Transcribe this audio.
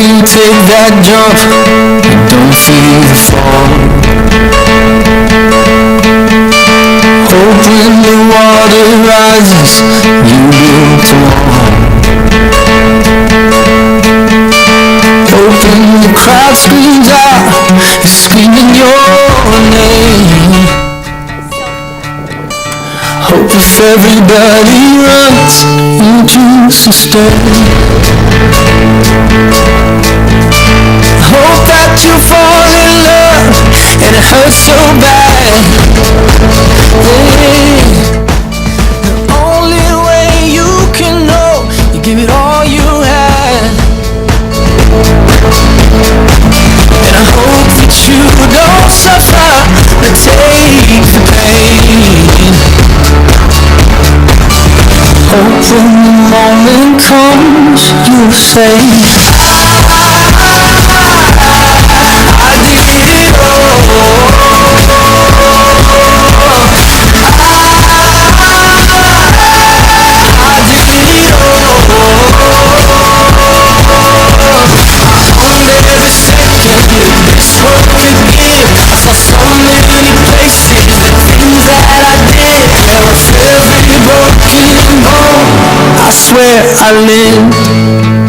you take that jump, you don't feel the fall. Hope when the water rises, you build a wall. Hope when the crowd screams out, you're screaming your name. Hope if everybody runs, you choose to stay. Hope that you fall in love and it hurts so bad. Hey, the only way you can know, you give it all you had. And I hope that you don't suffer or take the pain. Hope when the moment comes, you'll say, I did it all. I did it all. I every second this world could give. I saw so many places, the things that I did. There was every broken bone. I swear I lived.